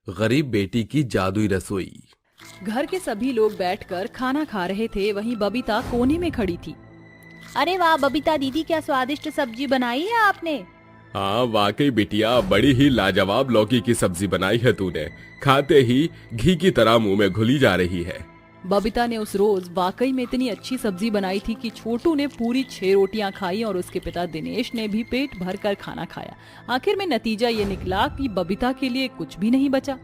गरीब बेटी की जादुई रसोई। घर के सभी लोग बैठकर खाना खा रहे थे। वहीं बबीता कोने में खड़ी थी। अरे वाह बबीता दीदी, क्या स्वादिष्ट सब्जी बनाई है आपने। हाँ वाकई बिटिया, बड़ी ही लाजवाब लौकी की सब्जी बनाई है तूने। खाते ही घी की तरह मुंह में घुली जा रही है। बबीता ने उस रोज वाकई में इतनी अच्छी सब्जी बनाई थी कि छोटू ने पूरी 6 रोटियां खाई और उसके पिता दिनेश ने भी पेट भर कर खाना खाया। आखिर में नतीजा ये निकला कि बबीता के लिए कुछ भी नहीं बचा।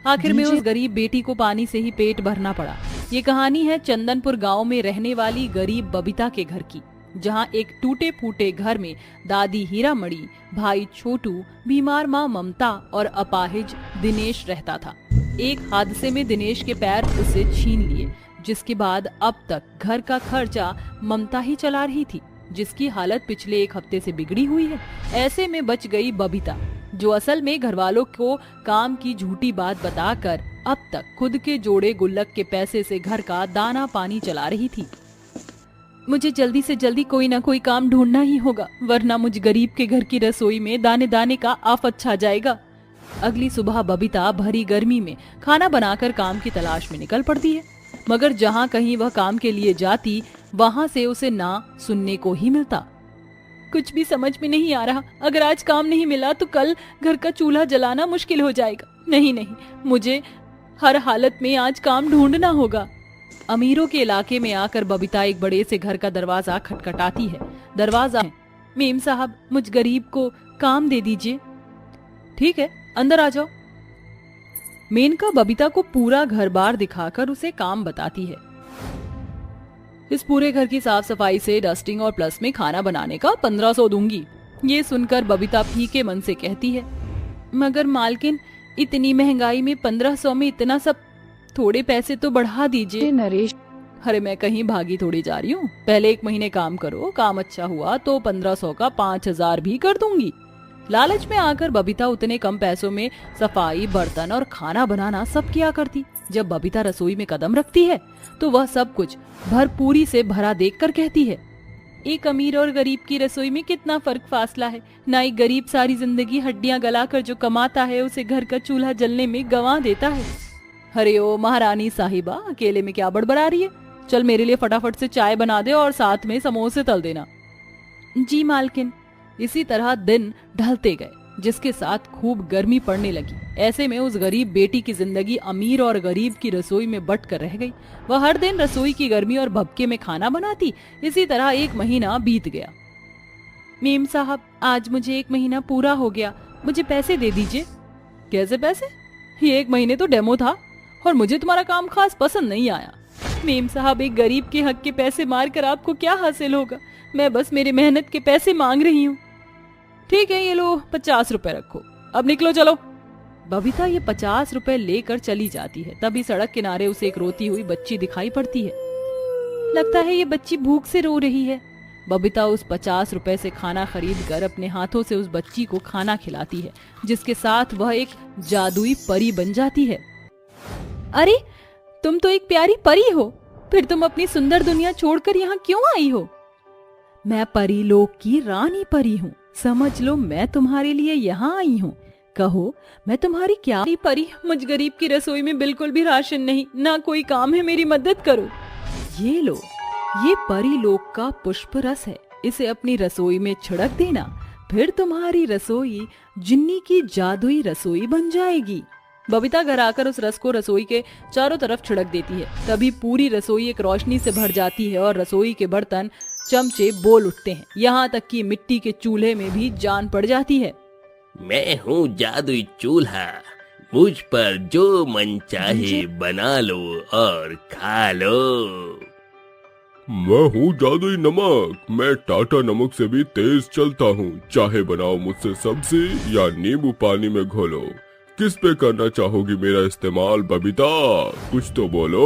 आखिर में उस गरीब बेटी को पानी से ही पेट भरना पड़ा। ये कहानी है चंदनपुर गांव में रहने वाली गरीब बबीता के घर की, जहां एक टूटे फूटे घर में दादी हीरामणि, भाई छोटू, बीमार माँ ममता और अपाहिज दिनेश रहता था। एक हादसे में दिनेश के पैर उसे छीन लिए, जिसके बाद अब तक घर का खर्चा ममता ही चला रही थी, जिसकी हालत पिछले 1 हफ्ते से बिगड़ी हुई है। ऐसे में बच गई बबीता, जो असल में घरवालों को काम की झूठी बात बताकर अब तक खुद के जोड़े गुल्लक के पैसे से घर का दाना पानी चला रही थी। मुझे जल्दी से जल्दी कोई ना कोई काम ढूंढना ही होगा, वरना मुझ गरीब के घर की रसोई में दाने दाने का आफत छा जाएगा। अगली सुबह बबीता भरी गर्मी में खाना बनाकर काम की तलाश में निकल पड़ती है, मगर जहाँ कहीं वह काम के लिए जाती, वहाँ से उसे ना सुनने को ही मिलता। कुछ भी समझ में नहीं आ रहा। अगर आज काम नहीं मिला तो कल घर का चूल्हा जलाना मुश्किल हो जाएगा। नहीं, मुझे हर हालत में आज काम ढूंढना होगा। अमीरों के इलाके में आकर बबीता एक बड़े से घर का दरवाजा खटखटाती है। दरवाजा है। मेम साहब, मुझ गरीब को काम दे दीजिए। ठीक है, अंदर आ जाओ। मेनका बबीता को पूरा घर बार दिखाकर उसे काम बताती है। इस पूरे घर की साफ सफाई से डस्टिंग और प्लस में खाना बनाने का 1500 दूंगी। ये सुनकर बबीता फीके मन से कहती है, मगर मालकिन, इतनी महंगाई में 1500 में इतना सब, थोड़े पैसे तो बढ़ा दीजिए। नरेश, अरे मैं कहीं भागी थोड़ी जा रही हूँ। पहले 1 महीने काम करो, काम अच्छा हुआ तो 1500 का 5000 भी कर दूंगी। लालच में आकर बबीता उतने कम पैसों में सफाई, बर्तन और खाना बनाना सब किया करती। जब बबीता रसोई में कदम रखती है तो वह सब कुछ भरपूरी से भरा देखकर कहती है, एक अमीर और गरीब की रसोई में कितना फर्क फासला है। ना एक गरीब सारी जिंदगी हड्डियां गलाकर जो कमाता है, उसे घर का चूल्हा जलने में गंवा देता है। अरे ओ महारानी साहिबा, अकेले में क्या बड़बड़ा रही है? चल मेरे लिए फटाफट से चाय बना दे और साथ में समोसे तल देना। जी मालकिन। इसी तरह दिन ढलते गए, जिसके साथ खूब गर्मी पड़ने लगी। ऐसे में उस गरीब बेटी की जिंदगी अमीर और गरीब की रसोई में बट कर रह गई। वह हर दिन रसोई की गर्मी और भभके में खाना बनाती। इसी तरह 1 महीना बीत गया। मेम साहब, आज मुझे 1 महीना पूरा हो गया, मुझे पैसे दे दीजिए। कैसे पैसे? ये 1 महीने तो डेमो था और मुझे तुम्हारा काम खास पसंद नहीं आया। मेम साहब, एक गरीब के हक के पैसे मारकर आपको क्या हासिल होगा? मैं बस मेरे मेहनत के पैसे मांग रही हूँ। ठीक है, ये लो 50 रुपए रखो, अब निकलो चलो। बबीता ये 50 रुपए लेकर चली जाती है। तभी सड़क किनारे उसे एक रोती हुई बच्ची दिखाई पड़ती है। लगता है ये बच्ची भूख से रो रही है। बबीता उस 50 रुपए से खाना खरीद कर अपने हाथों से उस बच्ची को खाना खिलाती है, जिसके साथ वह एक जादुई परी बन जाती है। अरे, तुम तो एक प्यारी परी हो, फिर तुम अपनी सुंदर दुनिया छोड़कर यहाँ क्यों आई हो? मैं परी लोक की रानी परी हूँ, समझ लो मैं तुम्हारे लिए यहाँ आई हूँ। कहो, मैं तुम्हारी क्या परी? मुझ गरीब की रसोई में बिल्कुल भी राशन नहीं, ना कोई काम है, मेरी मदद करो। ये लो, ये परी लोक का पुष्प रस है, इसे अपनी रसोई में छिड़क देना, फिर तुम्हारी रसोई जिन्नी की जादुई रसोई बन जाएगी। बबीता घर आकर उस रस को रसोई के चारों तरफ छिड़क देती है। तभी पूरी रसोई एक रोशनी से भर जाती है और रसोई के बर्तन, चमचे बोल उठते हैं। यहाँ तक कि मिट्टी के चूल्हे में भी जान पड़ जाती है। मैं हूँ जादुई चूल्हा, मुझ पर जो मन चाहे बना लो और खा लो। मैं हूँ जादुई नमक, मैं टाटा नमक से भी तेज चलता हूँ। चाहे बनाओ मुझसे सब्जी या नींबू पानी में घोलो। किस पे करना चाहोगी मेरा इस्तेमाल बबीता? कुछ तो बोलो।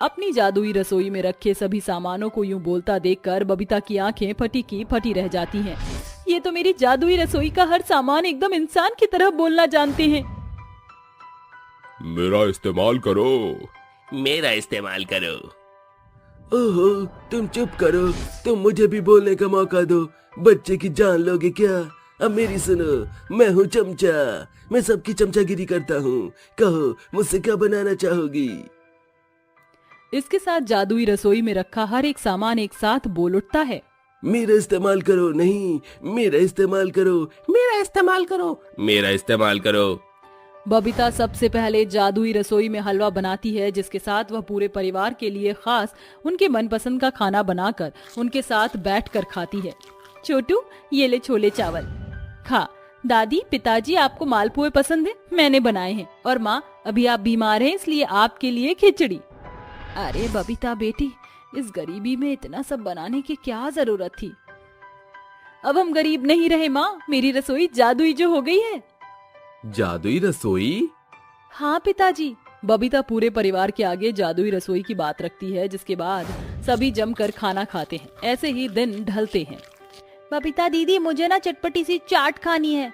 अपनी जादुई रसोई में रखे सभी सामानों को यूं बोलता देखकर बबीता की आंखें फटी की फटी रह जाती हैं। ये तो मेरी जादुई रसोई का हर सामान एकदम इंसान की तरह बोलना जानते हैं। मेरा इस्तेमाल करो। मेरा इस्तेमाल करो। ओहो, तुम चुप करो, तुम मुझे भी बोलने का मौका दो। बच्चे की जान लोगे क्या? अब मेरी सुनो, मैं हूँ चमचा, मैं सबकी चमचागिरी करता हूँ। कहो मुझसे क्या बनाना चाहोगी? इसके साथ जादुई रसोई में रखा हर एक सामान एक साथ बोल उठता है, मेरा इस्तेमाल करो, नहीं मेरा इस्तेमाल करो, मेरा इस्तेमाल करो, मेरा इस्तेमाल करो। बबीता सबसे पहले जादुई रसोई में हलवा बनाती है, जिसके साथ वह पूरे परिवार के लिए खास उनके मनपसंद का खाना बनाकर उनके साथ बैठकर खाती है। छोटू, ये ले छोले चावल खा। दादी, पिताजी, आपको मालपुए पसंद है, मैंने बनाए हैं। और माँ, अभी आप बीमार हैं इसलिए आपके लिए खिचड़ी। अरे बबीता बेटी, इस गरीबी में इतना सब बनाने की क्या जरूरत थी? अब हम गरीब नहीं रहे माँ, मेरी रसोई जादुई जो हो गई है। जादुई रसोई? हाँ पिताजी। बबीता पूरे परिवार के आगे जादुई रसोई की बात रखती है, जिसके बाद सभी जमकर खाना खाते हैं। ऐसे ही दिन ढलते हैं। बबीता दीदी, मुझे ना चटपटी सी चाट खानी है।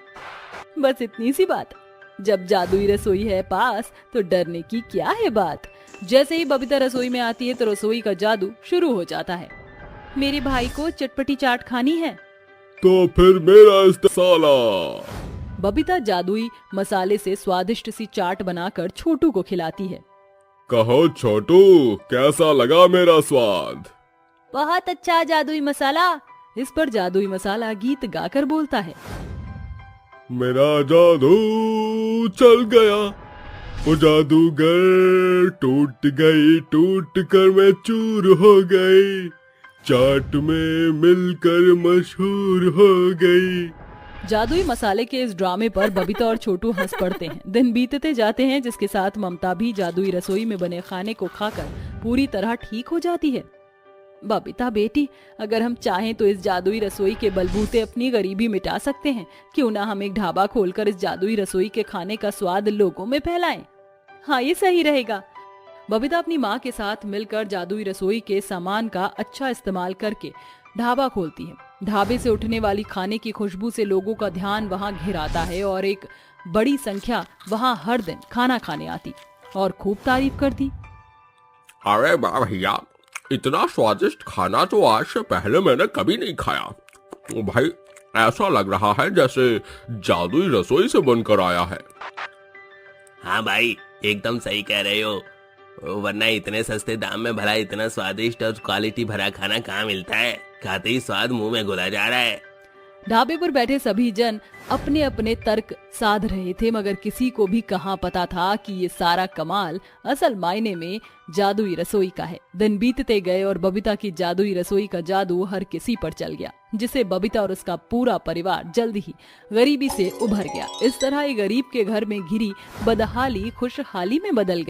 बस इतनी सी बात। जब जादुई रसोई है पास तो डरने की क्या है बात। जैसे ही बबीता रसोई में आती है तो रसोई का जादू शुरू हो जाता है। मेरे भाई को चटपटी चाट खानी है। तो फिर मेरा इस्तेमाल। बबीता जादुई मसाले से स्वादिष्ट सी चाट बनाकर छोटू को खिलाती है। कहो छोटू, कैसा लगा मेरा स्वाद? बहुत अच्छा जादुई मसाला। इस पर जादुई मसाला गीत गाकर बोलता है, मेरा जादू चल गया, वो जादूगर टूट गई, टूट कर मैं चूर हो गई, चाट में मिलकर मशहूर हो गई। जादुई मसाले के इस ड्रामे पर बबीता और छोटू हंस पड़ते हैं। दिन बीतते जाते हैं, जिसके साथ ममता भी जादुई रसोई में बने खाने को खाकर पूरी तरह ठीक हो जाती है। बबीता बेटी, अगर हम चाहें तो इस जादुई रसोई के बलबूते अपनी गरीबी मिटा सकते हैं। क्यों ना हम एक ढाबा खोलकर इस जादुई रसोई के खाने का स्वाद लोगों में फैलाएं। हाँ, ये सही रहेगा। बबीता अपनी माँ के साथ मिलकर जादुई रसोई के सामान का अच्छा इस्तेमाल करके ढाबा खोलती है। ढाबे से उठने वाली खाने की खुशबू से लोगों का ध्यान वहाँ घिराता है और एक बड़ी संख्या वहाँ हर दिन खाना खाने आती और खूब तारीफ करती। अरे वाह भैया, इतना स्वादिष्ट खाना तो आज से पहले मैंने कभी नहीं खाया। भाई, ऐसा लग रहा है जैसे जादुई रसोई से बनकर आया है। हाँ भाई, एकदम सही कह रहे हो, वरना इतने सस्ते दाम में भला इतना स्वादिष्ट और क्वालिटी भरा खाना कहाँ मिलता है। खाते ही स्वाद मुंह में घुला जा रहा है। ढाबे पर बैठे सभी जन अपने अपने तर्क साध रहे थे, मगर किसी को भी कहाँ पता था कि ये सारा कमाल असल मायने में जादुई रसोई का है। दिन बीतते गए और बबीता की जादुई रसोई का जादू हर किसी पर चल गया, जिसे बबीता और उसका पूरा परिवार जल्द ही गरीबी से उभर गया। इस तरह एक गरीब के घर में घिरी बदहाली खुशहाली में बदल गई।